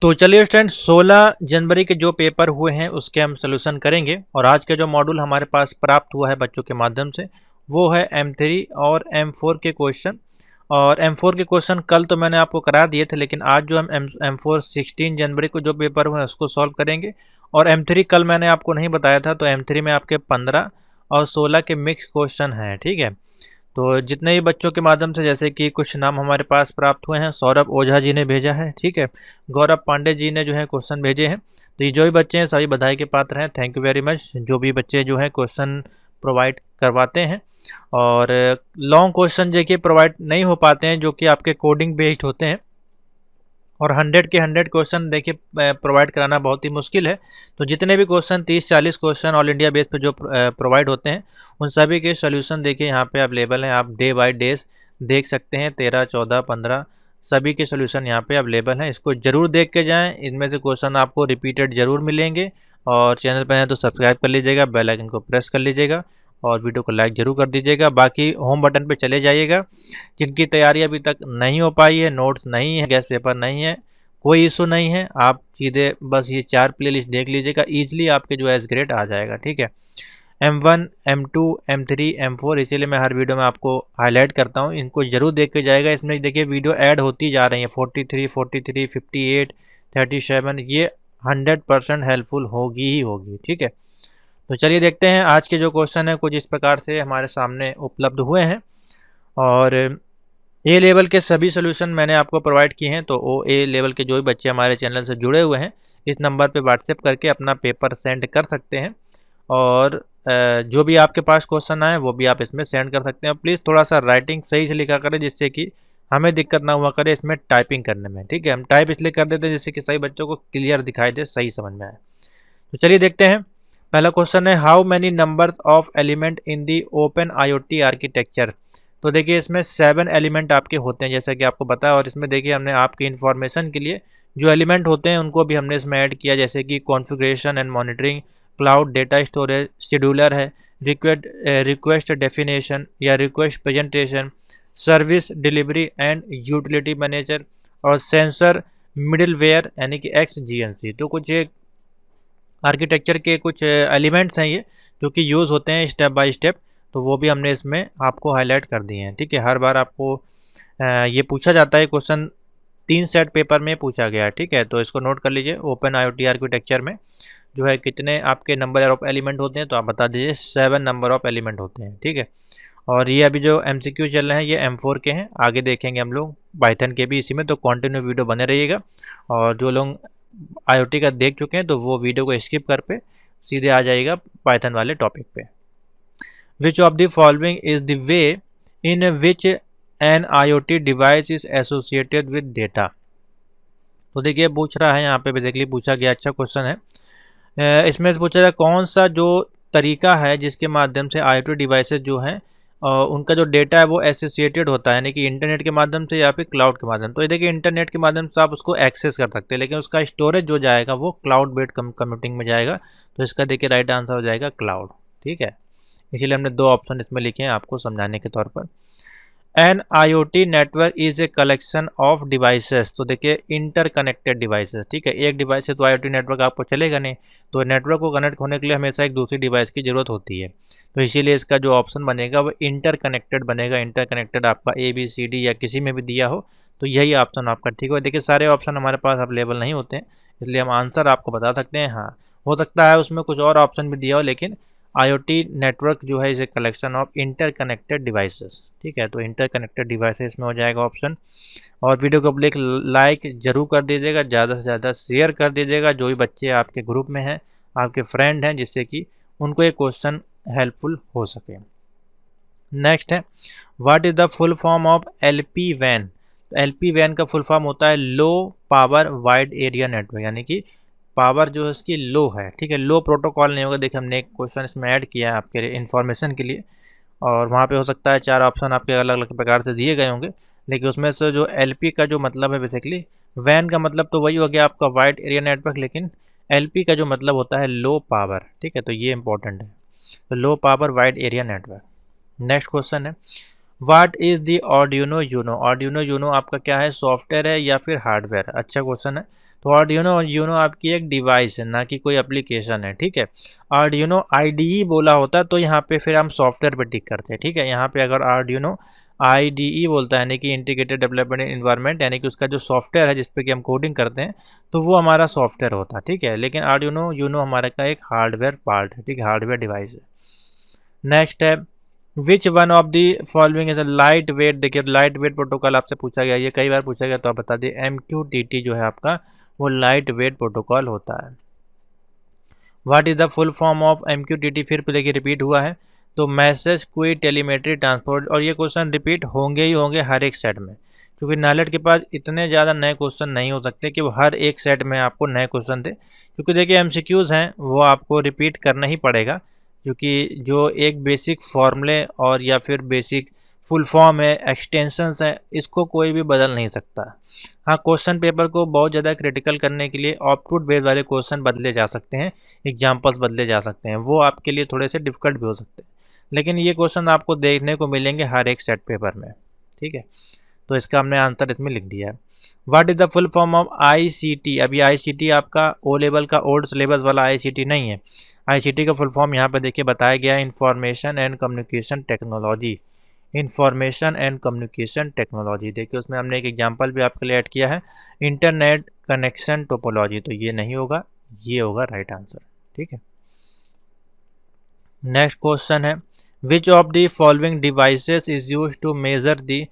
तो चलिए स्टूडेंट 16 जनवरी के जो पेपर हुए हैं उसके हम सलूशन करेंगे। और आज का जो मॉड्यूल हमारे पास प्राप्त हुआ है बच्चों के माध्यम से वो है M3 और M4 के क्वेश्चन। और M4 के क्वेश्चन कल तो मैंने आपको करा दिए थे, लेकिन आज जो हम M4 16 जनवरी को जो पेपर हुए हैं उसको सॉल्व करेंगे। और M3 कल मैंने आपको नहीं बताया था, तो M3 में आपके 15 और 16 के मिक्स क्वेश्चन हैं। ठीक है, तो जितने भी बच्चों के माध्यम से, जैसे कि कुछ नाम हमारे पास प्राप्त हुए हैं, सौरभ ओझा जी ने भेजा है, ठीक है, गौरव पांडे जी ने जो है क्वेश्चन भेजे हैं। तो ये जो भी बच्चे हैं सभी बधाई के पात्र हैं। थैंक यू वेरी मच, जो भी बच्चे जो है क्वेश्चन प्रोवाइड करवाते हैं। और लॉन्ग क्वेश्चन देखिए प्रोवाइड नहीं हो पाते हैं, जो कि आपके कोडिंग बेस्ड होते हैं। और 100 के 100 क्वेश्चन देखिए प्रोवाइड कराना बहुत ही मुश्किल है। तो जितने भी question 30-40 question all India base पे जो प्रोवाइड होते हैं उन सभी के सॉल्यूशन देखिए यहाँ पे अवेलेबल हैं। आप डे बाय डेज देख सकते हैं, 13, 14, 15 सभी के सॉल्यूशन यहाँ पे अवेलेबल हैं। इसको जरूर देख के जाएं, इनमें से क्वेश्चन आपको रिपीटेड जरूर मिलेंगे। और चैनल पर हैं तो सब्सक्राइब कर लीजिएगा, बेल आइकन को प्रेस कर लीजिएगा और वीडियो को लाइक जरूर कर दीजिएगा। बाकी होम बटन पे चले जाइएगा। जिनकी तैयारी अभी तक नहीं हो पाई है, नोट्स नहीं है, गेस्ट पेपर नहीं है, कोई इशू नहीं है, आप सीधे बस ये 4 प्लेलिस्ट देख लीजिएगा, ईजिली आपके जो एस ग्रेड आ जाएगा। ठीक है, M1, M2, M3, M4, इसीलिए मैं हर वीडियो में आपको हाईलाइट करता हूँ, इनको जरूर देख के जाएगा। इसमें देखिए वीडियो ऐड होती जा रही है, 43, 43, 58, 37, ये 100% हेल्पफुल होगी ही होगी। ठीक है, तो चलिए देखते हैं आज के जो क्वेश्चन है कुछ इस प्रकार से हमारे सामने उपलब्ध हुए हैं। और ए लेवल के सभी सोल्यूशन मैंने आपको प्रोवाइड किए हैं। तो वो ए लेवल के जो भी बच्चे हमारे चैनल से जुड़े हुए हैं इस नंबर पे व्हाट्सएप करके अपना पेपर सेंड कर सकते हैं। और जो भी आपके पास क्वेश्चन आए वो भी आप इसमें सेंड कर सकते हैं। प्लीज़ थोड़ा सा राइटिंग सही से लिखा करें, जिससे कि हमें दिक्कत ना हुआ करे इसमें टाइपिंग करने में। ठीक है, हम टाइप इसलिए कर देते हैं जिससे कि सही बच्चों को क्लियर दिखाई दे, सही समझ में आए। तो चलिए देखते हैं। पहला क्वेश्चन है, how many number of element in the open IoT architecture. तो देखिए इसमें 7 एलिमेंट आपके होते हैं, जैसा कि आपको पता है। और इसमें देखिए हमने आपकी इन्फॉर्मेशन के लिए जो एलिमेंट होते हैं उनको भी हमने इसमें ऐड किया, जैसे कि configuration and monitoring, cloud data storage, scheduler है, रिक्वेस्ट डेफिनेशन या request presentation, service delivery and utility manager, और सेंसर मिडिलवेयर यानी कि XGNC। तो कुछ एक आर्किटेक्चर के कुछ एलिमेंट्स हैं ये, जो कि यूज़ होते हैं स्टेप बाय स्टेप। तो वो भी हमने इसमें आपको हाईलाइट कर दिए हैं। ठीक है, हर बार आपको ये पूछा जाता है क्वेश्चन, 3 सेट पेपर में पूछा गया है। ठीक है, तो इसको नोट कर लीजिए। ओपन IoT आर्किटेक्चर में जो है कितने आपके नंबर ऑफ एलिमेंट होते हैं, तो आप बता दीजिए 7 नंबर ऑफ एलिमेंट होते हैं। ठीक है, और ये अभी जो MCQ चल रहे हैं ये M4 के हैं, आगे देखेंगे हम लोग पाइथन के भी इसी में। तो कंटिन्यू वीडियो बने रहिएगा। और जो लोग IoT का देख चुके हैं तो वो वीडियो को स्किप कर पे सीधे आ जाएगा पाइथन वाले टॉपिक पे। विच of the following is the way in which N IoT device is associated with data. तो देखिए पूछ रहा है यहाँ पे, बेसिकली पूछा गया, अच्छा क्वेश्चन है। इसमें से पूछा जाए कौन सा जो तरीका है जिसके माध्यम से IoT डिवाइसेस जो हैं उनका जो डेटा है वो एसोसिएटेड होता है, यानी कि इंटरनेट के माध्यम से या फिर क्लाउड के माध्यम से। तो ये देखिए इंटरनेट के माध्यम से आप उसको एक्सेस कर सकते हैं, लेकिन उसका स्टोरेज जो जाएगा वो क्लाउड बेस्ड कंप्यूटिंग में जाएगा। तो इसका देखिए राइट आंसर हो जाएगा क्लाउड। ठीक है, इसीलिए हमने 2 ऑप्शन इसमें लिखे हैं आपको समझाने के तौर पर। An IoT network is a collection of devices. तो देखिए इंटरकनेक्टेड डिवाइसेस। ठीक है, एक डिवाइस से तो IoT नेटवर्क आपको चलेगा नहीं, तो नेटवर्क को कनेक्ट होने के लिए हमेशा एक दूसरी डिवाइस की ज़रूरत होती है। तो इसीलिए इसका जो ऑप्शन बनेगा वो इंटरकनेक्टेड बनेगा। इंटरकनेक्टेड आपका ABCD या किसी में भी दिया हो तो यही ऑप्शन आपका ठीक है। देखिए सारे ऑप्शन हमारे पास अवेलेबल नहीं होते हैं, इसलिए हम आंसर आपको बता सकते हैं। हाँ, हो सकता है उसमें कुछ और ऑप्शन भी दिया हो, लेकिन IoT नेटवर्क जो है is a collection of interconnected devices. ठीक है, तो इंटरकनेक्टेड डिवाइसेस में हो जाएगा ऑप्शन। और वीडियो को प्लीज लाइक जरूर कर दीजिएगा, ज़्यादा से ज़्यादा शेयर कर दीजिएगा जो भी बच्चे आपके ग्रुप में हैं, आपके फ्रेंड हैं, जिससे कि उनको ये क्वेश्चन हेल्पफुल हो सके। नेक्स्ट है, what is the full form of LPWAN। तो LPWAN का फुल फॉर्म होता है लो पावर वाइड एरिया नेटवर्क, यानी कि पावर जो है उसकी लो है। ठीक है, लो प्रोटोकॉल नहीं होगा। देखिए हमने एक क्वेश्चन इसमें ऐड किया है आपके इन्फॉर्मेशन के लिए, और वहाँ पे हो सकता है 4 ऑप्शन आपके अलग अलग प्रकार से दिए गए होंगे, लेकिन उसमें से जो LP का जो मतलब है बेसिकली, वैन का मतलब तो वही हो गया आपका वाइड एरिया नेटवर्क, लेकिन LP का जो मतलब होता है लो पावर। ठीक है, तो ये इंपॉर्टेंट है, तो low power wide area network. Next question है, what is the Arduino Uno। Arduino Uno आपका क्या है, सॉफ्टवेयर है या फिर हार्डवेयर है। अच्छा क्वेश्चन है। तो आर्डिनो यूनो आपकी एक डिवाइस है, ना कि कोई एप्लीकेशन है, ठीक है। आर्डिनो आईडीई बोला होता तो यहाँ पे फिर हम सॉफ्टवेयर पे टिक करते हैं, ठीक है। यहाँ पे अगर आर्डिनो आईडीई बोलता है, यानी कि इंटीग्रेटेड डेवलपमेंट इन्वायरमेंट, यानी कि उसका जो सॉफ्टवेयर है जिसपे कि हम कोडिंग करते हैं, तो वो हमारा सॉफ्टवेयर होता है, ठीक है। लेकिन आर्डिनो यूनो हमारे का एक हार्डवेयर पार्ट है, ठीक है, हार्डवेयर डिवाइस है। नेक्स्ट है which one of the following is a light weight. देखिए लाइट वेट प्रोटोकॉल आपसे पूछा गया, ये कई बार पूछा गया, तो आप बता दिए MQTT जो है आपका वो लाइट वेट प्रोटोकॉल होता है। What is the full form of MQTT, फिर देखिए रिपीट हुआ है, तो मैसेज क्यू टेलीमेट्री ट्रांसपोर्ट। और ये क्वेश्चन रिपीट होंगे ही होंगे हर एक सेट में, क्योंकि नाइलेट के पास इतने ज़्यादा नए क्वेश्चन नहीं हो सकते कि वो हर एक सेट में आपको नए क्वेश्चन दे, क्योंकि देखिए MCQs हैं वो आपको रिपीट करना ही पड़ेगा, क्योंकि जो एक बेसिक फॉर्मूले और या फिर बेसिक फुल फॉर्म है, एक्सटेंशंस है, इसको कोई भी बदल नहीं सकता। हाँ, क्वेश्चन पेपर को बहुत ज़्यादा क्रिटिकल करने के लिए ऑप्टूट बेस वाले क्वेश्चन बदले जा सकते हैं, एग्जाम्पल्स बदले जा सकते हैं, वो आपके लिए थोड़े से डिफिकल्ट भी हो सकते हैं, लेकिन ये क्वेश्चन आपको देखने को मिलेंगे हर एक सेट पेपर में, ठीक है। तो इसका हमने आंसर इसमें लिख दिया है। What is the full form of ICT। अभी ICT आपका ओ लेवल का ओल्ड सिलेबस वाला ICT नहीं है। ICT का फुल फॉर्म यहाँ पर देखिए बताया गया है, information and communication technology. Information and communication technology, देखिए उसमें हमने एक एग्जांपल भी आपके लिए ऐड किया है, इंटरनेट कनेक्शन टोपोलॉजी, तो ये नहीं होगा, ये होगा राइट आंसर, ठीक है। नेक्स्ट क्वेश्चन है which of the following devices is use to measure the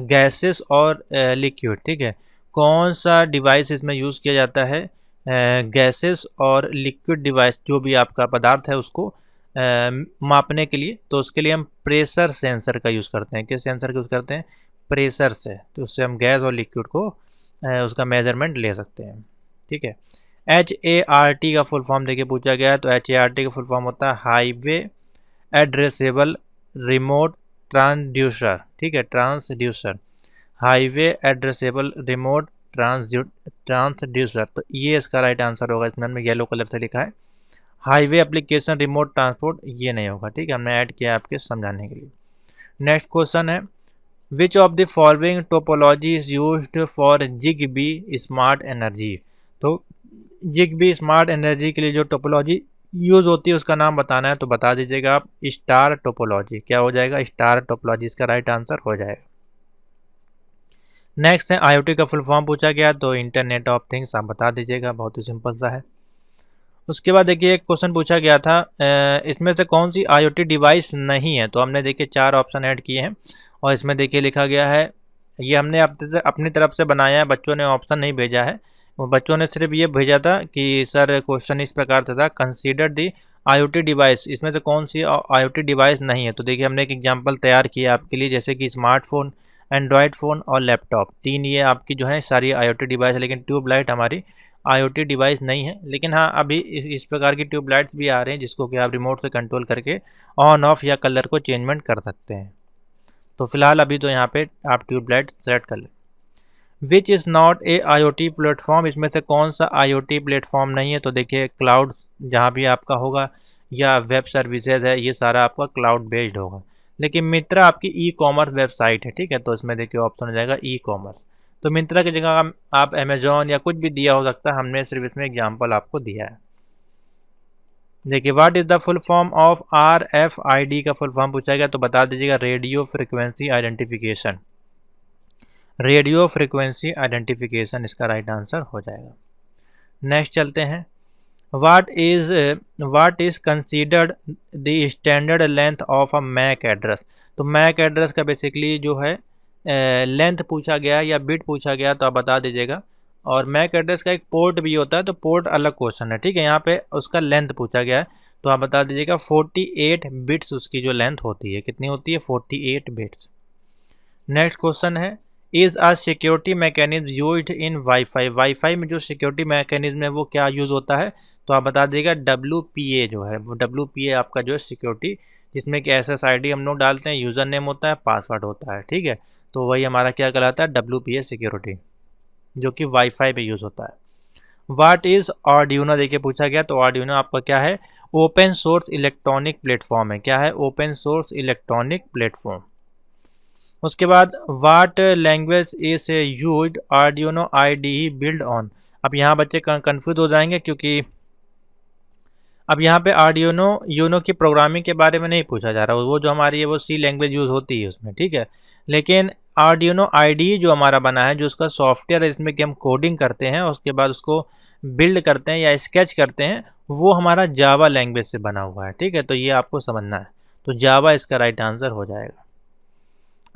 gases और लिक्विड, ठीक है। कौन सा डिवाइस इसमें यूज़ किया जाता है गैसेस और लिक्विड डिवाइस, जो भी आपका पदार्थ है उसको मापने के लिए, तो उसके लिए हम प्रेशर सेंसर का यूज़ करते हैं। किस सेंसर का यूज़ करते हैं? प्रेशर से, तो उससे हम गैस और लिक्विड को उसका मेजरमेंट ले सकते हैं, ठीक है। HART का फुल फॉर्म देखिए पूछा गया है, तो HART का फुल फॉर्म होता है हाईवे एड्रेसेबल रिमोट ट्रांसड्यूसर, ठीक है, transducer, highway addressable remote transducer, तो ये इसका राइट आंसर होगा। इसमें हमने येलो कलर से लिखा है हाईवे एप्लीकेशन रिमोट ट्रांसपोर्ट, ये नहीं होगा, ठीक है, हमने ऐड किया आपके समझाने के लिए। नेक्स्ट क्वेश्चन है which of the following topology is used for Zigbee smart energy. तो जिगबी स्मार्ट एनर्जी के लिए जो टोपोलॉजी यूज होती है उसका नाम बताना है, तो बता दीजिएगा आप, स्टार टोपोलॉजी। क्या हो जाएगा? स्टार टोपोलॉजी, इसका राइट आंसर हो जाएगा। नेक्स्ट है IoT का फुल फॉर्म पूछा गया, तो इंटरनेट ऑफ थिंग्स आप बता दीजिएगा, बहुत ही सिंपल सा है। उसके बाद देखिए एक क्वेश्चन पूछा गया था इसमें से कौन सी IoT डिवाइस नहीं है, तो हमने देखिए 4 ऑप्शन ऐड किए हैं, और इसमें देखिए लिखा गया है, ये हमने अपनी तरफ से बनाया है, बच्चों ने ऑप्शन नहीं भेजा है, वो बच्चों ने सिर्फ ये भेजा था कि सर क्वेश्चन इस प्रकार से था, कंसीडर दी IoT डिवाइस, इसमें से कौन सी IoT डिवाइस नहीं है। तो देखिए हमने एक एग्जाम्पल तैयार किया आपके लिए, जैसे कि स्मार्टफोन, एंड्रॉयड फ़ोन और लैपटॉप, 3 ये आपकी जो है सारी IoT डिवाइस है, लेकिन ट्यूबलाइट हमारी IoT डिवाइस नहीं है। लेकिन हाँ, अभी इस प्रकार की ट्यूबलाइट्स भी आ रहे हैं जिसको कि आप रिमोट से कंट्रोल करके ऑन ऑफ या कलर को चेंजमेंट कर सकते हैं। तो फिलहाल अभी तो यहाँ पे आप ट्यूबलाइट सेलेक्ट कर लें। Which is not a IoT platform, इसमें से कौन सा IoT प्लेटफॉर्म नहीं है, तो देखिए क्लाउड जहाँ भी आपका होगा या वेब सर्विसेज है, ये सारा आपका क्लाउड बेस्ड होगा। लेकिन मित्रा आपकी E-कॉमर्स वेबसाइट है, ठीक है, तो इसमें देखिए ऑप्शन हो जाएगा E-कॉमर्स। तो मिंत्रा की जगह आप अमेजोन या कुछ भी दिया हो सकता है, हमने सिर्फ इसमें एग्जाम्पल आपको दिया है। देखिए what is the full form of RFID का फुल फॉर्म पूछा गया, तो बता दीजिएगा radio frequency identification, radio frequency identification इसका राइट आंसर हो जाएगा। नेक्स्ट चलते हैं, what is considered the standard length of a MAC address. तो मैक एड्रेस का बेसिकली जो है लेंथ पूछा गया या बिट पूछा गया, तो आप बता दीजिएगा। और मैक एड्रेस का एक पोर्ट भी होता है, तो पोर्ट अलग क्वेश्चन है, ठीक है, यहाँ पे उसका लेंथ पूछा गया है, तो आप बता दीजिएगा 48 बिट्स उसकी जो लेंथ होती है, कितनी होती है? 48 बिट्स। नेक्स्ट क्वेश्चन है is a security mechanism used in wifi, wifi में जो सिक्योरिटी मैकेनिज्म है वो क्या यूज़ होता है, तो आप बता दीजिएगा WPA जो है, वो WPA आपका जो है सिक्योरिटी, जिसमें कि SSID हम लोग डालते हैं, यूज़र नेम होता है, पासवर्ड होता है, ठीक है, तो वही हमारा क्या कहलाता है? WPA सिक्योरिटी, जो कि वाईफाई पे यूज़ होता है। व्हाट इज़ आर्डिनो देखिए पूछा गया, तो आर्डिनो आपका क्या है? ओपन सोर्स इलेक्ट्रॉनिक प्लेटफॉर्म है। क्या है? Open source electronic platform. उसके बाद what language is used Arduino IDE build on, अब यहाँ बच्चे कंफ्यूज हो जाएंगे, क्योंकि अब यहाँ पे आर्डिनो यूनो की प्रोग्रामिंग के बारे में नहीं पूछा जा रहा, वो जो हमारी है वो सी लैंग्वेज यूज़ होती है उसमें, ठीक है। लेकिन आर्डिनो आईडी जो हमारा बना है, जो उसका सॉफ्टवेयर है, इसमें कि हम कोडिंग करते हैं और उसके बाद उसको बिल्ड करते हैं या स्केच करते हैं, वो हमारा जावा लैंग्वेज से बना हुआ है, ठीक है। तो ये आपको समझना है, तो जावा इसका राइट आंसर हो जाएगा।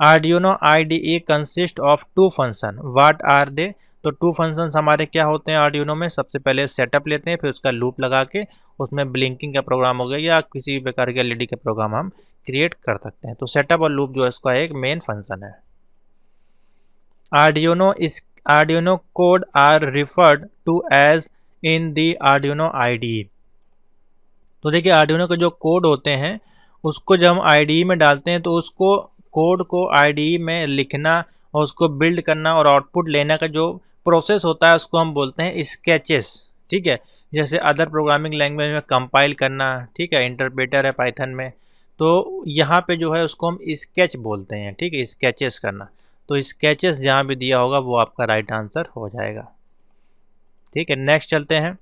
Arduino IDE consist of 2 function, what are they? तो 2 फंक्शंस हमारे क्या होते हैं आर्डिनो में? सबसे पहले सेटअप लेते हैं, फिर उसका लूप लगा के उसमें ब्लिंकिंग का प्रोग्राम हो गया या किसी भी प्रकार के LED का प्रोग्राम हम क्रिएट कर सकते हैं। तो सेटअप और लूप जो है इसका एक मेन फंक्शन है। Arduino code are referred to as in the Arduino IDE। तो देखिए आर्डिनो के जो कोड होते हैं उसको जब हम IDE में डालते हैं, तो उसको कोड को IDE में लिखना और उसको बिल्ड करना और आउटपुट लेने का जो प्रोसेस होता है उसको हम बोलते हैं स्केचेस, ठीक है। जैसे अदर प्रोग्रामिंग लैंग्वेज में कंपाइल करना, ठीक है, इंटरप्रेटर है पाइथन में, तो यहाँ पे जो है उसको हम स्केच बोलते हैं, ठीक है, स्केचेस करना। तो स्केचेस जहाँ भी दिया होगा वो आपका राइट आंसर हो जाएगा, ठीक है। नेक्स्ट चलते हैं।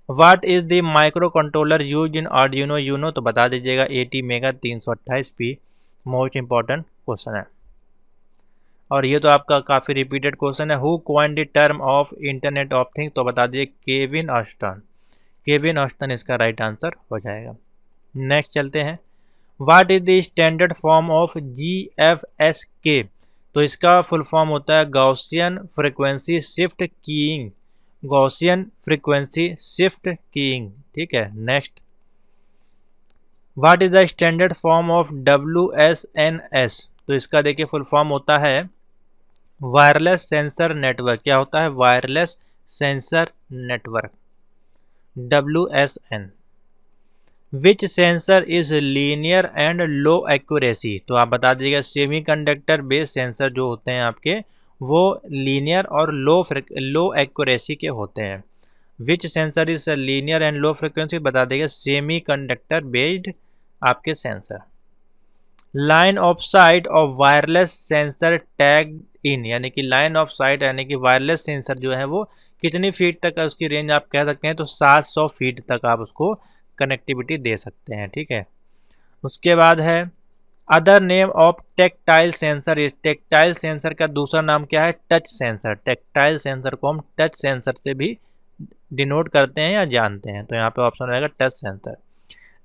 What is the microcontroller use in Arduino Uno? तो बता दीजिएगा। ATmega 328P most important question है, और ये तो आपका काफ़ी रिपीटेड क्वेश्चन है। Who coined the term of internet of things? तो बता दीजिए केविन ऑस्टन। केविन ऑस्टन इसका राइट आंसर हो जाएगा। नेक्स्ट चलते हैं। What is the standard form of GFSK? तो इसका फुल फॉर्म होता है Gaussian frequency shift keying, Gaussian frequency shift keying, ठीक है। Next, what is the standard form of WSNS? तो इसका देखिए फुल फॉर्म होता है वायरलेस सेंसर नेटवर्क। क्या होता है? Wireless sensor network, WSN। Which sensor is linear and low accuracy? तो आप बता दीजिएगा सेमीकंडक्टर बेस्ड सेंसर जो होते हैं आपके, वो लीनियर और लो एक्यूरेसी के होते हैं। Which sensor is linear and low frequency? बता देगा सेमीकंडक्टर बेस्ड आपके sensor. Line of sight of wireless sensor tag in, यानी कि लाइन ऑफ साइट यानी कि वायरलेस सेंसर जो है वो कितनी फीट तक है उसकी रेंज आप कह सकते हैं? तो 700 फीट तक आप उसको कनेक्टिविटी दे सकते हैं, ठीक है। उसके बाद है other name of tactile sensor. Tactile sensor का दूसरा नाम क्या है? Touch sensor. टेक्टाइल सेंसर को हम टच सेंसर से भी डिनोट करते हैं या जानते हैं, तो यहाँ पे ऑप्शन रहेगा टच सेंसर।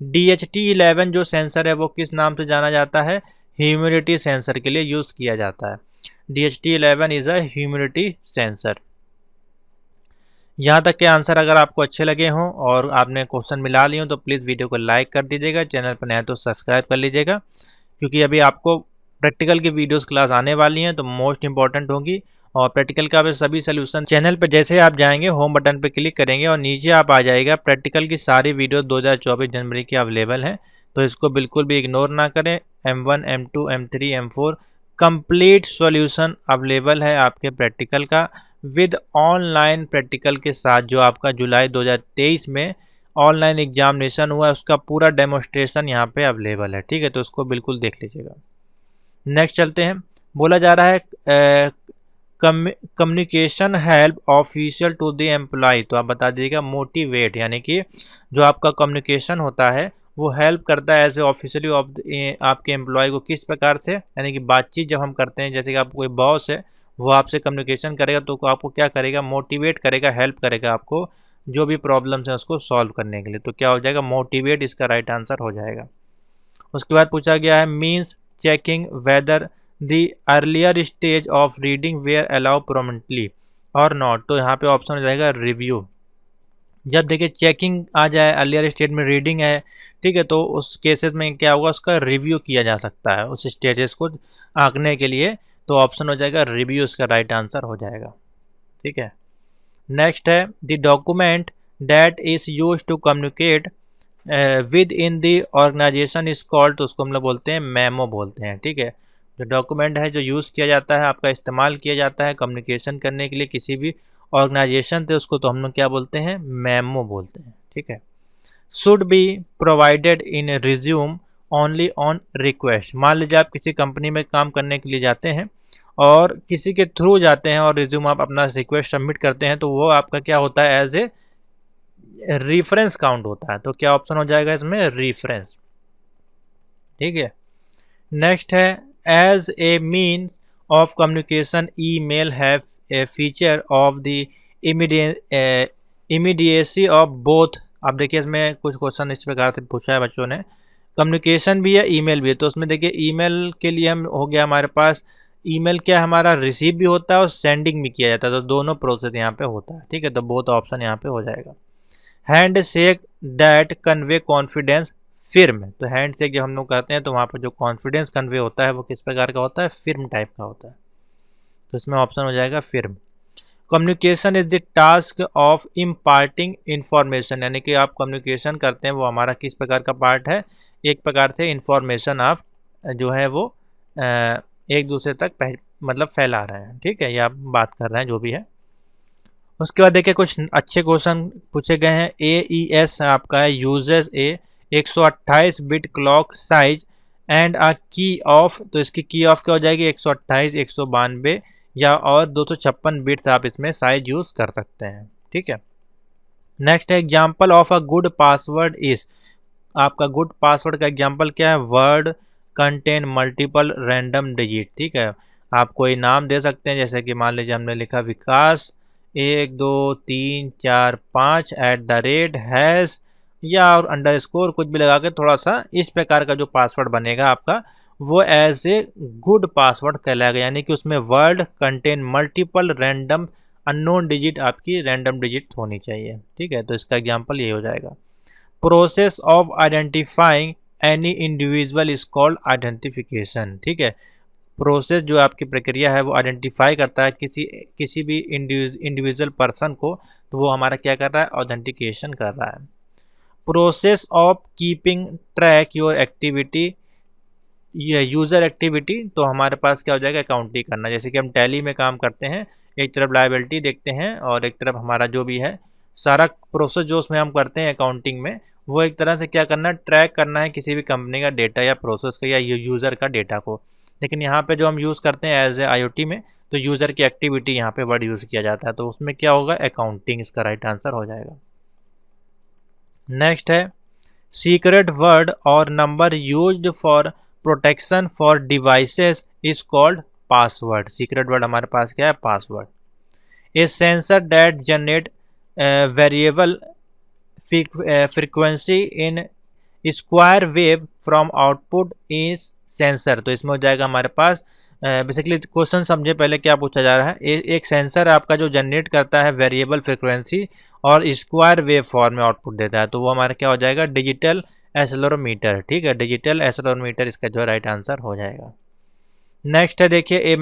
DHT11 जो सेंसर है वो किस नाम से जाना जाता है? ह्यूमिडिटी सेंसर के लिए यूज़ किया जाता है। DHT11 is a humidity sensor. यहाँ तक के आंसर अगर आपको अच्छे लगे हों और आपने क्वेश्चन मिला लिए हों तो प्लीज़ वीडियो को लाइक कर दीजिएगा, चैनल पर नया तो सब्सक्राइब कर लीजिएगा, क्योंकि अभी आपको प्रैक्टिकल की वीडियोस क्लास आने वाली हैं तो मोस्ट इंपॉर्टेंट होंगी। और प्रैक्टिकल का सभी सोल्यूशन चैनल पर जैसे आप जाएंगे होम बटन पर क्लिक करेंगे और नीचे आप आ जाएगा, प्रैक्टिकल की सारी वीडियो 2024 जनवरी की अवेलेबल हैं, तो इसको बिल्कुल भी इग्नोर ना करें। M1 M2 M3 M4 complete solution available है आपके प्रैक्टिकल का, विद ऑनलाइन प्रैक्टिकल के साथ। जो आपका जुलाई 2023 में ऑनलाइन एग्जामिनेशन हुआ है उसका पूरा डेमोस्ट्रेशन यहाँ पे अवेलेबल है, ठीक है, तो उसको बिल्कुल देख लीजिएगा। नेक्स्ट चलते हैं। बोला जा रहा है communication help official to the employ. तो आप बता दीजिएगा मोटिवेट, यानी कि जो आपका कम्युनिकेशन होता है वो हेल्प करता है ऐसे ऑफिशियली आपके एम्प्लॉय को किस प्रकार से, यानी कि बातचीत जब हम करते हैं, जैसे कि आप कोई बॉस है वो आपसे कम्युनिकेशन करेगा तो आपको क्या करेगा? मोटिवेट करेगा, हेल्प करेगा आपको जो भी प्रॉब्लम्स है उसको सॉल्व करने के लिए। तो क्या हो जाएगा? मोटिवेट इसका राइट आंसर हो जाएगा। उसके बाद पूछा गया है means checking whether the earlier stage of reading where allow permanently और नॉट। तो यहाँ पे ऑप्शन हो जाएगा रिव्यू। जब देखिए चेकिंग आ जाए, अर्लियर स्टेज में रीडिंग है, ठीक है, तो उस केसेस में क्या होगा? उसका रिव्यू किया जा सकता है उस स्टेजेस को आंकने के लिए, तो ऑप्शन हो जाएगा रिव्यू इसका राइट आंसर हो जाएगा, ठीक है। नेक्स्ट है the document that is use to communicate within the organisation is called. तो उसको हम लोग बोलते हैं मेमो बोलते हैं, ठीक है। जो डॉक्यूमेंट है जो यूज़ किया जाता है, आपका इस्तेमाल किया जाता है कम्युनिकेशन करने के लिए किसी भी ऑर्गेनाइजेशन थे, उसको तो हम लोग क्या बोलते हैं? मेमो बोलते हैं, ठीक है। Should be provided in resume only on request. मान लीजिए आप किसी कंपनी में काम करने के लिए जाते हैं और किसी के थ्रू जाते हैं और रिज्यूम आप अपना रिक्वेस्ट सबमिट करते हैं तो वो आपका क्या होता है, एज ए रेफरेंस काउंट होता है। तो क्या ऑप्शन हो जाएगा इसमें, रेफरेंस। ठीक है, नेक्स्ट है as a mean of communication email have a feature of the immediacy of both. अब देखिए इसमें कुछ क्वेश्चन इस प्रकार से पूछा है बच्चों ने, कम्युनिकेशन भी है ईमेल भी है। तो उसमें देखिए ईमेल के लिए हम हो गया हमारे पास, ईमेल क्या हमारा रिसीव भी होता है और सेंडिंग भी किया जाता है, तो दोनों प्रोसेस यहाँ पे होता है। ठीक है, तो बोथ ऑप्शन यहाँ पे हो जाएगा। Hand shake that convey confidence firm. तो हैंड शेक जब हम लोग करते हैं तो वहाँ पर जो कॉन्फिडेंस कन्वे होता है वो किस प्रकार का होता है, फिर्म टाइप का होता है। तो इसमें ऑप्शन हो जाएगा firm. Communication is the task of imparting information, यानी कि आप कम्युनिकेशन करते हैं वो हमारा किस प्रकार का पार्ट है, एक प्रकार से इंफॉर्मेशन आप जो है वो एक दूसरे तक मतलब फैला रहे हैं। ठीक है, ये आप बात कर रहे हैं जो भी है। उसके बाद देखिए कुछ अच्छे क्वेश्चन पूछे गए हैं। AES आपका है, uses A 128 bit clock size and अ की ऑफ। तो इसकी की ऑफ क्या हो जाएगी, 128, 192 या और 256 बिट्स आप इसमें साइज यूज कर सकते हैं। ठीक है, next example of a good password is. आपका गुड पासवर्ड का एग्जाम्पल क्या है, word contain multiple random digit. ठीक है, आप कोई नाम दे सकते हैं, जैसे कि मान लीजिए हमने लिखा विकास 1 2 3 4 5 @ या और अंडरस्कोर कुछ भी लगा के थोड़ा सा इस प्रकार का जो पासवर्ड बनेगा आपका वो एज ए गुड पासवर्ड कहलाएगा, यानी कि उसमें word contain multiple random unknown digit आपकी रैंडम डिजिट होनी चाहिए। ठीक है, तो इसका एग्जाम्पल ये हो जाएगा। Process of identifying any individual is called identification. ठीक है, प्रोसेस जो आपकी प्रक्रिया है वो आइडेंटिफाई करता है किसी भी इंडिविजुअल पर्सन को, तो वो हमारा क्या कर रहा है, ऑथेंटिकेशन कर रहा है। Process of keeping track your activity, ये यूज़र एक्टिविटी, तो हमारे पास क्या हो जाएगा, अकाउंटिंग करना। जैसे कि हम टैली में काम करते हैं, एक तरफ लायबिलिटी देखते हैं और एक तरफ हमारा जो भी है सारा प्रोसेस जो उसमें हम करते हैं अकाउंटिंग में, वो एक तरह से क्या करना है, ट्रैक करना है किसी भी कंपनी का डेटा या प्रोसेस का या यूज़र का डेटा को। लेकिन यहाँ पे जो हम यूज़ करते हैं एज ए IoT में, तो यूज़र की एक्टिविटी यहाँ पे वर्ड यूज़ किया जाता है, तो उसमें क्या होगा, अकाउंटिंग इसका राइट आंसर हो जाएगा। नेक्स्ट है सीक्रेट वर्ड और number used for protection for devices is called password. Secret word हमारे पास क्या है, password. A sensor that generate variable frequency in square wave from output is sensor. तो इसमें हो जाएगा हमारे पास बेसिकली क्वेश्चन समझे पहले क्या पूछा जा रहा है। एक सेंसर आपका जो जनरेट करता है वेरिएबल फ्रीक्वेंसी और स्क्वायर वेव फॉर्म में आउटपुट देता है, तो वो हमारा क्या हो जाएगा, डिजिटल एक्सेलेरोमीटर। ठीक है, डिजिटल एक्सेलेरोमीटर इसका जो राइट आंसर हो जाएगा। नेक्स्ट है देखिए a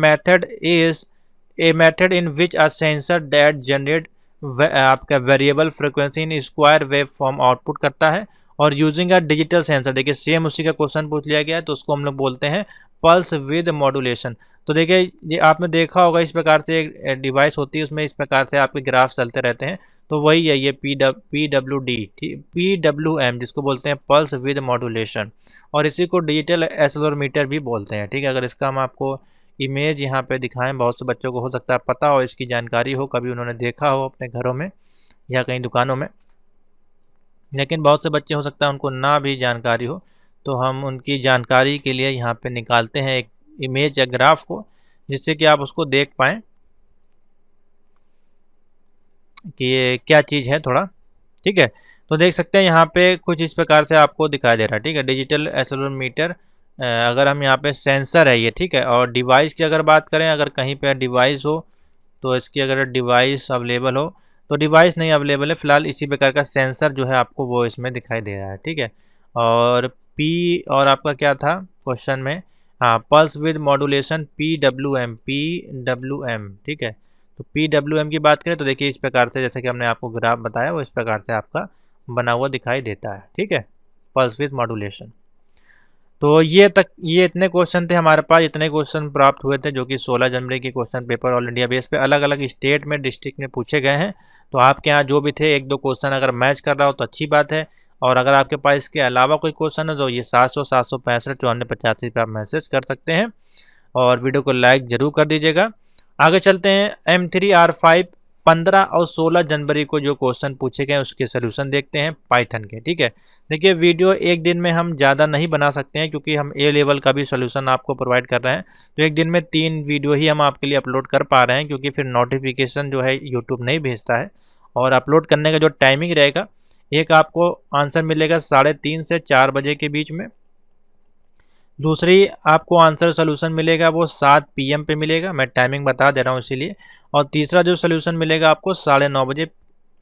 method in which a sensor that generate आपका variable frequency in square wave form output करता है और यूजिंग अ डिजिटल सेंसर। देखिए सेम उसी का क्वेश्चन पूछ लिया गया है, तो उसको हम लोग बोलते हैं पल्स विद मॉड्यूलेशन। तो देखिए ये आपने देखा होगा इस प्रकार से एक डिवाइस होती है, उसमें इस प्रकार से आपके ग्राफ चलते रहते हैं, तो वही है ये PWM जिसको बोलते हैं पल्स विद मॉड्यूलेशन, और इसी को डिजिटल एक्सेलेरोमीटर भी बोलते हैं। ठीक है, अगर इसका हम आपको इमेज यहाँ पे दिखाएं, बहुत से बच्चों को हो सकता है पता हो, इसकी जानकारी हो, कभी उन्होंने देखा हो अपने घरों में या कहीं दुकानों में, लेकिन बहुत से बच्चे हो सकता है उनको ना भी जानकारी हो, तो हम उनकी जानकारी के लिए यहाँ पे निकालते हैं एक इमेज या ग्राफ को, जिससे कि आप उसको देख पाएँ कि ये क्या चीज़ है थोड़ा। ठीक है, तो देख सकते हैं यहाँ पे कुछ इस प्रकार से आपको दिखाई दे रहा है। ठीक है, डिजिटल एक्सेलेरोमीटर, अगर हम यहाँ पे सेंसर है ये, ठीक है, और डिवाइस की अगर बात करें, अगर कहीं पे डिवाइस हो तो इसकी अगर डिवाइस अवेलेबल हो, तो डिवाइस नहीं अवेलेबल है फिलहाल, इसी प्रकार का सेंसर जो है आपको वो इसमें दिखाई दे रहा है। ठीक है, और और आपका क्या था क्वेश्चन में, हाँ, पल्स विद मॉड्यूलेशन PWM। ठीक है, तो PWM की बात करें तो देखिए इस प्रकार से, जैसे कि हमने आपको ग्राफ बताया, वो इस प्रकार से आपका बना हुआ दिखाई देता है। ठीक है, पल्स विद मॉड्यूलेशन। तो ये इतने क्वेश्चन थे हमारे पास, इतने क्वेश्चन प्राप्त हुए थे जो कि 16 जनवरी के question paper all India base पे अलग अलग स्टेट में, डिस्ट्रिक्ट में पूछे गए हैं। तो आपके यहाँ जो भी थे एक दो क्वेश्चन अगर मैच कर रहा हो तो अच्छी बात है, और अगर आपके पास इसके अलावा कोई क्वेश्चन है तो ये 700 765 9485 पर आप मैसेज कर सकते हैं। और वीडियो को लाइक ज़रूर कर दीजिएगा। आगे चलते हैं M3R5 15 और 16 जनवरी को जो क्वेश्चन पूछे गए उसके सोल्यूशन देखते हैं पाइथन के। ठीक है, देखिए वीडियो एक दिन में हम ज़्यादा नहीं बना सकते हैं क्योंकि हम ए लेवल का भी सोल्यूशन आपको प्रोवाइड कर रहे हैं, तो एक दिन में 3 वीडियो ही हम आपके लिए अपलोड कर पा रहे हैं क्योंकि फिर नोटिफिकेशन जो है यूट्यूब नहीं भेजता है। और अपलोड करने का जो टाइमिंग रहेगा, एक आपको आंसर मिलेगा 3:30 से 4 बजे के बीच में, दूसरी आपको आंसर सोल्यूशन मिलेगा वो 7 PM पे मिलेगा, मैं टाइमिंग बता दे रहा हूँ इसीलिए, और तीसरा जो सोल्यूशन मिलेगा आपको 9:30 बजे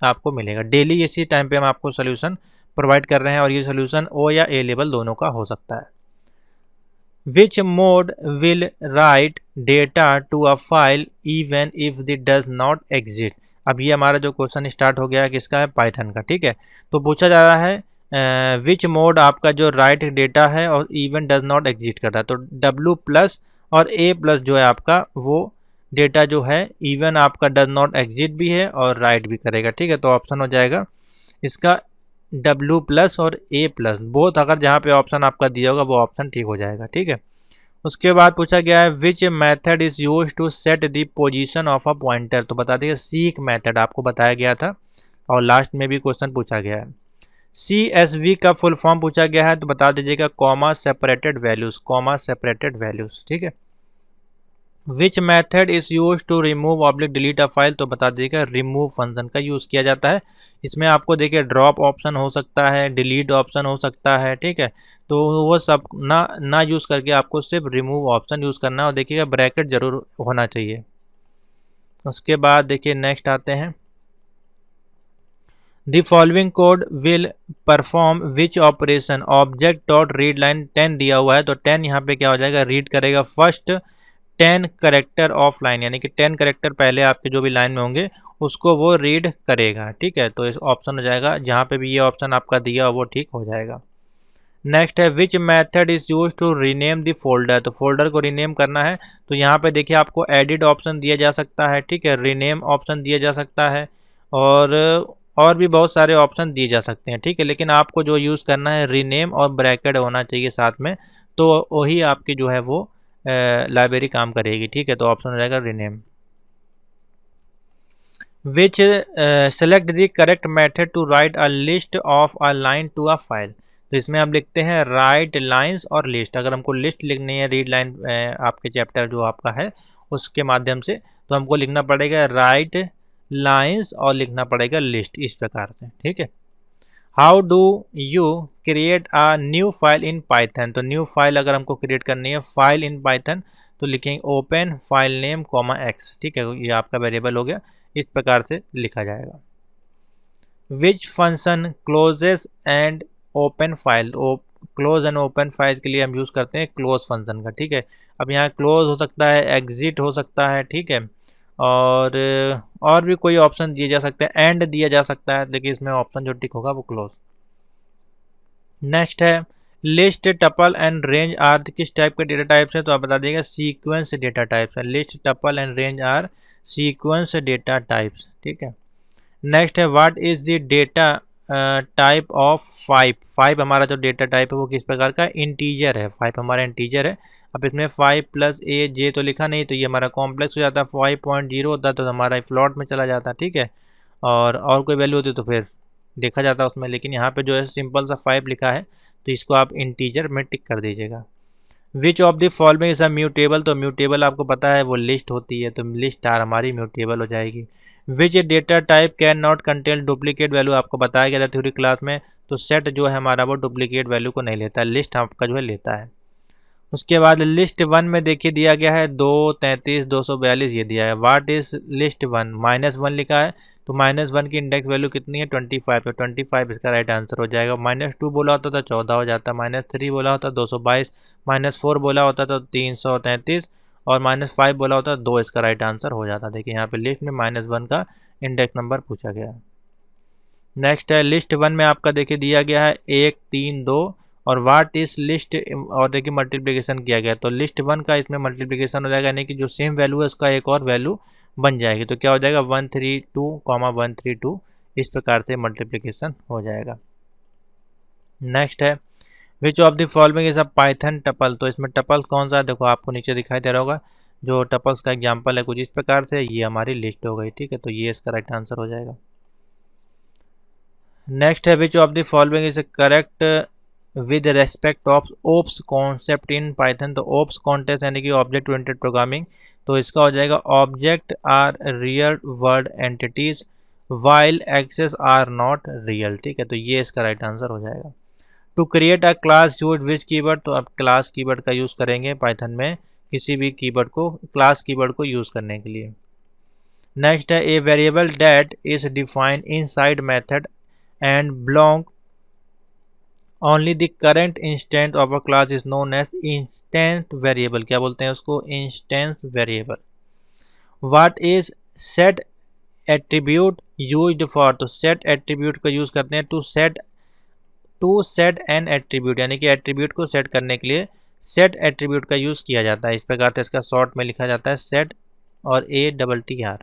आपको मिलेगा। डेली इसी टाइम पे हम आपको सोल्यूशन प्रोवाइड कर रहे हैं और ये सोल्यूशन ओ या ए लेवल दोनों का हो सकता है। Which mode will write data to a file even if it does not exist. अब ये हमारा जो क्वेश्चन स्टार्ट हो गया है किसका है, पाइथन का। ठीक है, तो पूछा जा रहा है विच मोड आपका जो राइट डेटा है और इवन डज नॉट एग्जिस्ट कर रहा है, तो W+ और A+ जो है आपका वो डेटा जो है इवन आपका डज नॉट एग्जिस्ट भी है और राइट भी करेगा। ठीक है, तो ऑप्शन हो जाएगा इसका W+ और A+, बोथ अगर जहाँ पे ऑप्शन आपका दिया होगा वो ऑप्शन ठीक हो जाएगा। ठीक है, उसके बाद पूछा गया है which method is use to set the position of a pointer, तो बता दिए सीक मेथड आपको बताया गया था और लास्ट में भी क्वेश्चन पूछा गया है। CSV का फुल फॉर्म पूछा गया है, तो बता दीजिएगा comma separated values, comma separated values. ठीक है, which method is use to remove oblique delete a file, तो बता दीजिएगा रिमूव फंक्शन का यूज़ किया जाता है। इसमें आपको देखिए ड्रॉप ऑप्शन हो सकता है, डिलीट ऑप्शन हो सकता है। ठीक है, तो वो सब ना यूज़ करके आपको सिर्फ रिमूव ऑप्शन यूज़ करना है और देखिएगा ब्रैकेट जरूर होना चाहिए। उसके बाद देखिए नेक्स्ट आते हैं, The following code will perform which operation, object dot read line 10 दिया हुआ है, तो 10 यहाँ पे क्या हो जाएगा, रीड करेगा फर्स्ट 10 करेक्टर ऑफ लाइन, यानी कि 10 करेक्टर पहले आपके जो भी लाइन में होंगे उसको वो रीड करेगा। ठीक है, तो इस ऑप्शन हो जाएगा, जहाँ पे भी ये ऑप्शन आपका दिया वो ठीक हो जाएगा। नेक्स्ट है which method is use to rename the folder, तो फोल्डर को रीनेम करना है, तो यहाँ पे देखिए आपको एडिट ऑप्शन दिया जा सकता है। ठीक है, रीनेम ऑप्शन दिया जा सकता है और भी बहुत सारे ऑप्शन दिए जा सकते हैं। ठीक है, लेकिन आपको जो यूज़ करना है रीनेम और ब्रैकेट होना चाहिए साथ में, तो वही आपकी जो है वो लाइब्रेरी काम करेगी। ठीक है, तो ऑप्शन हो जाएगा rename. Which select the correct method to write a list of a line to a file, तो इसमें हम लिखते हैं राइट लाइन्स और लिस्ट। अगर हमको लिस्ट लिखनी है, रीड लाइन आपके चैप्टर जो आपका है उसके माध्यम से, तो हमको लिखना पड़ेगा राइट लाइन्स और लिखना पड़ेगा लिस्ट, इस प्रकार से। ठीक है, how do you create a new file in Python, तो न्यू फाइल अगर हमको क्रिएट करनी है फाइल इन पाइथन, तो लिखेंगे open file name comma x. ठीक है, ये आपका वेरिएबल हो गया, इस प्रकार से लिखा जाएगा। Which function closes and open file, close and open file के लिए हम यूज़ करते हैं क्लोज फंक्शन का। ठीक है, अब यहाँ क्लोज हो सकता है, एग्जिट हो सकता है। ठीक है, और भी कोई ऑप्शन दिए जा सकते हैं, एंड दिया जा सकता है, देखिए इसमें ऑप्शन जो टिक होगा वो क्लोज। नेक्स्ट है list tuple and range are किस टाइप के डेटा टाइप्स है, तो आप बता देगा सीक्वेंस डेटा टाइप्स है। List tuple and range are sequence data types. ठीक है, नेक्स्ट है what is the data type of 5 हमारा जो डेटा टाइप है वो किस प्रकार का, इंटीजर है। 5 हमारा इंटीजर है। अब इसमें 5 + a j तो लिखा नहीं, तो ये हमारा कॉम्प्लेक्स हो जाता है। 5.0 होता तो हमारा फ्लॉट में चला जाता। ठीक है, और कोई वैल्यू होती तो फिर देखा जाता उसमें, लेकिन यहाँ पे जो है सिंपल सा 5 लिखा है, तो इसको आप इंटीजर में टिक कर दीजिएगा। विच of the following is a mutable, तो म्यूटेबल आपको पता है वो लिस्ट होती है, तो लिस्ट आर हमारी म्यूटेबल हो जाएगी। Which data type can not contain duplicate value, आपको बताया गया था थ्योरी क्लास में, तो सेट जो है हमारा वो डुप्लीकेट वैल्यू को नहीं लेता, लिस्ट आपका जो है लेता है। उसके बाद लिस्ट 1 में देखिए दिया गया है 2, 33, 242 ये दिया है। व्हाट इज लिस्ट 1, -1 लिखा है, तो -1 की इंडेक्स वैल्यू कितनी है 25, तो 25 इसका राइट आंसर हो जाएगा। -2 बोला होता तो 14 हो जाता, -3 बोला होता 222, -4 बोला होता तो 333 और -5 बोला होता 2 इसका राइट आंसर हो जाता। देखिए यहाँ पे लिस्ट में -1 का इंडेक्स नंबर पूछा गया है। नेक्स्ट है लिस्ट 1 में आपका देखिए दिया गया है 1, 3, 2 और व्हाट इस लिस्ट, और देखिए मल्टीप्लिकेशन किया गया, तो लिस्ट 1 का इसमें मल्टीप्लिकेशन हो जाएगा, यानी कि जो सेम वैल्यू है उसका एक और वैल्यू बन जाएगी, तो क्या हो जाएगा 132, इस प्रकार से मल्टीप्लिकेशन हो जाएगा। नेक्स्ट है which of the following is a Python tuple, तो इसमें टपल कौन सा है, देखो आपको नीचे दिखाई दे रहा होगा जो टपल्स का एग्जाम्पल है कुछ इस प्रकार से, ये हमारी लिस्ट हो गई, ठीक है, तो ये इसका राइट आंसर हो जाएगा। नेक्स्ट है which of the following is correct with respect of oops concept in Python, तो ओप्स कॉन्टेस्ट यानी कि ऑब्जेक्ट ओरिएंटेड प्रोग्रामिंग, तो इसका हो जाएगा object are real world entities while access are not real, ठीक है, तो ये इसका राइट आंसर हो जाएगा। To create a class use which keyword, तो आप क्लास कीवर्ड का यूज़ करेंगे पाइथन में किसी भी कीवर्ड को, क्लास कीवर्ड को यूज़ करने के लिए। नेक्स्ट है a variable that is defined inside method and belong only the current instance of a class is known as instance variable, क्या बोलते हैं उसको, instance variable. What is set attribute used for, तो set attribute का use करते हैं to set N attribute, यानी कि एट्रीब्यूट को सेट करने के लिए सेट एट्रीब्यूट का यूज़ किया जाता है, इस प्रकार से इसका शॉर्ट में लिखा जाता है सेट और ATTR।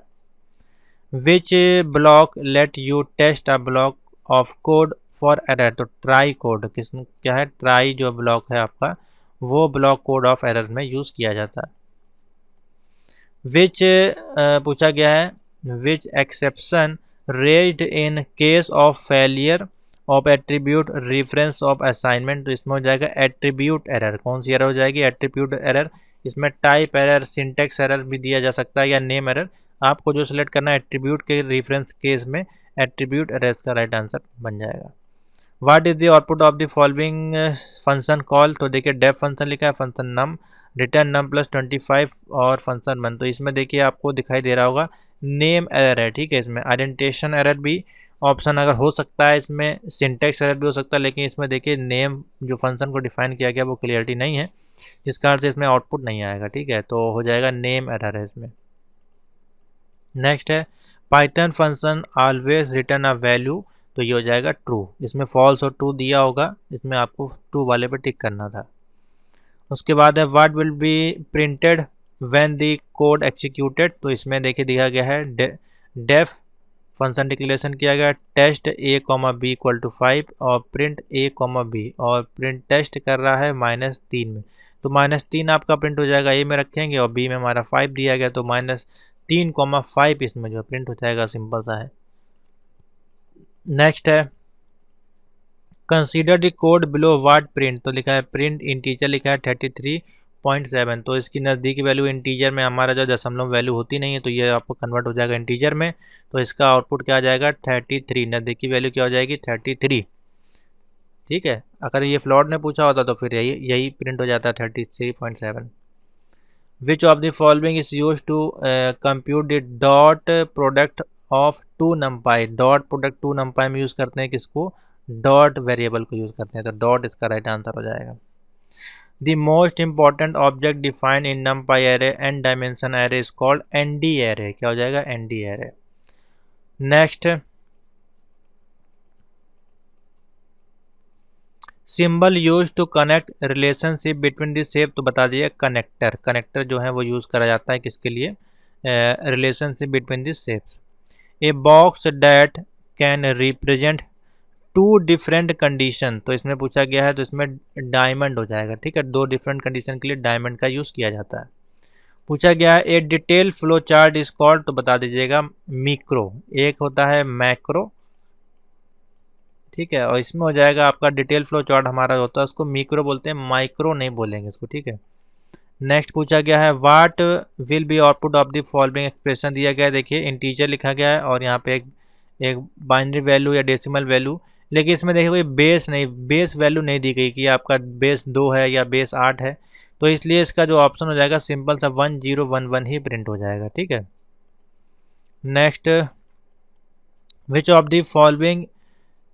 Which block let you test a block of code for error, तो ट्राई कोड क्या है, ट्राई जो ब्लॉक है आपका वो ब्लॉक कोड ऑफ एरर में यूज़ किया जाता है। विच पूछा गया है which exception raised in case of failure of attribute reference of assignment, तो इसमें हो जाएगा एट्रीब्यूट एरर, कौन सी एरर हो जाएगी, एट्रीब्यूट एरर। इसमें टाइप एरर, सिंटेक्स एरर भी दिया जा सकता है या नेम एरर, आपको जो सिलेक्ट करना है एट्रीब्यूट के रेफरेंस केस में एट्रीब्यूट एरर का राइट आंसर बन जाएगा। What is the output of the following function call, तो देखिए डेफ फंक्शन लिखा है, फंक्शन नम रिटर्न नम प्लस 25 और फंक्शन वन, तो इसमें देखिए आपको दिखाई दे रहा होगा नेम एरर है, ठीक है, इसमें आइडेंटिफिकेशन एरर भी ऑप्शन अगर हो सकता है, इसमें सिंटेक्स एरर भी हो सकता है, लेकिन इसमें देखिए नेम जो फंक्शन को डिफाइन किया गया वो क्लियरिटी नहीं है, जिस कारण से इसमें आउटपुट नहीं आएगा, ठीक है, तो हो जाएगा नेम एरर है इसमें। नेक्स्ट है Python function always return a value, तो ये हो जाएगा ट्रू, इसमें फॉल्स और ट्रू दिया होगा, इसमें आपको ट्रू वाले पे टिक करना था। उसके बाद है what will be printed when the code executed, तो इसमें देखिए दिया गया है डेफ फंक्शन डिक्लेरेशन किया गया test A, B equal to 5 और प्रिंट A, B और प्रिंट टेस्ट कर रहा है -3 में, तो -3 आपका प्रिंट हो जाएगा A में रखेंगे और B में हमारा 5 दिया गया, तो -3, 5 इसमें जो प्रिंट हो जाएगा, सिंपल सा है। नेक्स्ट है consider the code below what print, तो लिखा है प्रिंट इंटीजर लिखा है 33.7, तो इसकी नज़दीकी वैल्यू इंटीजर में हमारा जो दशमलव वैल्यू होती नहीं है, तो ये आपको कन्वर्ट हो जाएगा इंटीजर में, तो इसका आउटपुट क्या आ जाएगा 33, नज़दीकी वैल्यू क्या हो जाएगी 33, ठीक है। अगर ये फ्लॉट ने पूछा होता तो फिर यही प्रिंट हो जाता 33.7। Which of the following is use to compute the dot product of two NumPy, dot product two NumPy में यूज़ करते हैं किसको, डॉट वेरिएबल को यूज़ करते हैं, तो डॉट इसका राइट आंसर हो जाएगा। The most important object defined in NumPy array and dimension array is called ND array, क्या हो जाएगा ND array. Next symbol use to connect relationship between the shape, तो बता दिए कनेक्टर, कनेक्टर जो है वो यूज़ करा जाता है किसके लिए, relationship between the shapes. A box that can represent two different condition, तो इसमें पूछा गया है तो इसमें डायमंड हो जाएगा, ठीक है, दो डिफरेंट कंडीशन के लिए डायमंड का यूज़ किया जाता है। पूछा गया है ए detail flow chart is called, तो बता दीजिएगा मिक्रो, एक होता है मैक्रो, ठीक है, और इसमें हो जाएगा आपका डिटेल फ्लो चार्ट हमारा होता है उसको मिक्रो बोलते हैं, माइक्रो नहीं बोलेंगे इसको, ठीक है। नेक्स्ट पूछा गया है what will be output of the following expression, दिया गया है देखिए इंटीजर लिखा गया है और यहाँ पे एक बाइनरी वैल्यू या डेसिमल वैल्यू, लेकिन इसमें देखिए कोई बेस वैल्यू नहीं दी गई कि आपका बेस 2 है या बेस 8 है, तो इसलिए इसका जो ऑप्शन हो जाएगा सिंपल सा 1011 ही प्रिंट हो जाएगा, ठीक है। Next which of the following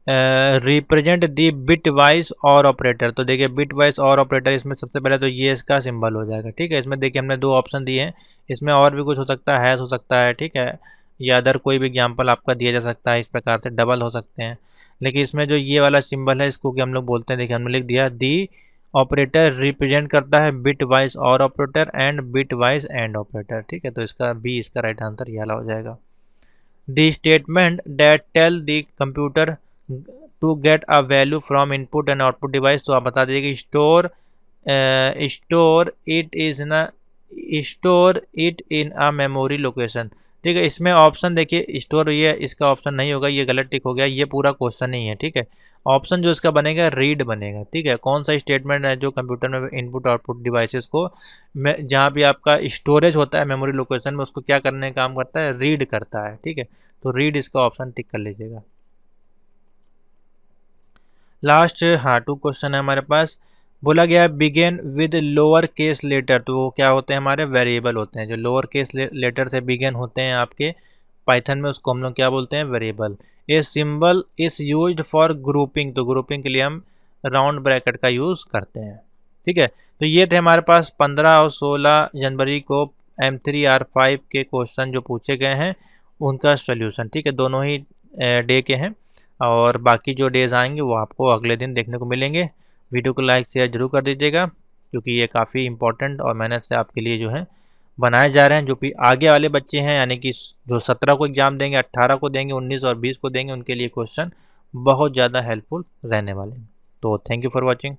represent the bit wise और ऑपरेटर, तो देखिए बिट वाइज और ऑपरेटर इसमें सबसे पहले तो ये इसका सिंबल हो जाएगा, ठीक है। इसमें देखिए हमने दो ऑप्शन दिए हैं, इसमें और भी कुछ हो सकता है, हैश हो सकता है, ठीक है, या अदर कोई भी एग्जाम्पल आपका दिया जा सकता है, इस प्रकार से डबल हो सकते हैं, लेकिन इसमें जो ये वाला सिंबल है इसको कि हम लोग बोलते हैं, देखिए हमने लिख दिया दी ऑपरेटर रिप्रेजेंट करता है बिट वाइज और operator and bit wise and operator, ठीक है, तो इसका बी इसका राइट आंसर ये वाला हो जाएगा। The statement that tell the computer to get a value from input and output device. तो आप बता दीजिए कि store it in a memory location. ठीक है, इसमें ऑप्शन देखिए स्टोर, ये इसका ऑप्शन नहीं होगा, ये गलत टिक हो गया, ये पूरा क्वेश्चन नहीं है। ठीक है, ऑप्शन जो इसका बनेगा रीड बनेगा। ठीक है, कौन सा स्टेटमेंट है जो कंप्यूटर में इनपुट आउटपुट डिवाइसेस को जहाँ भी आपका स्टोरेज होता है मेमोरी लोकेशन में, उसको क्या करने का काम करता है, रीड करता है। ठीक है, तो रीड इसका ऑप्शन टिक कर लीजिएगा। लास्ट हाँ 2 क्वेश्चन है हमारे पास। बोला गया है begin with lower case letter, तो वो क्या होते हैं, हमारे वेरिएबल होते हैं। जो लोअर केस लेटर से बिगेन होते हैं आपके पाइथन में, उसको हम लोग क्या बोलते हैं, वेरिएबल। ये symbol is used for grouping, तो ग्रुपिंग के लिए हम राउंड ब्रैकेट का यूज़ करते हैं। ठीक है, तो ये थे हमारे पास 15 और 16 जनवरी को M3R5 के क्वेश्चन जो पूछे गए हैं उनका सोल्यूशन। ठीक है, दोनों ही डे के हैं, और बाकी जो डेज आएंगे वो आपको अगले दिन देखने को मिलेंगे। वीडियो को लाइक शेयर जरूर कर दीजिएगा, क्योंकि ये काफ़ी इंपॉर्टेंट और मेहनत से आपके लिए जो है बनाए जा रहे हैं। जो भी आगे वाले बच्चे हैं, यानी कि जो 17 को एग्ज़ाम देंगे, 18 को देंगे, 19 और 20 को देंगे, उनके लिए क्वेश्चन बहुत ज़्यादा हेल्पफुल रहने वाले हैं। तो थैंक यू फॉर वॉचिंग।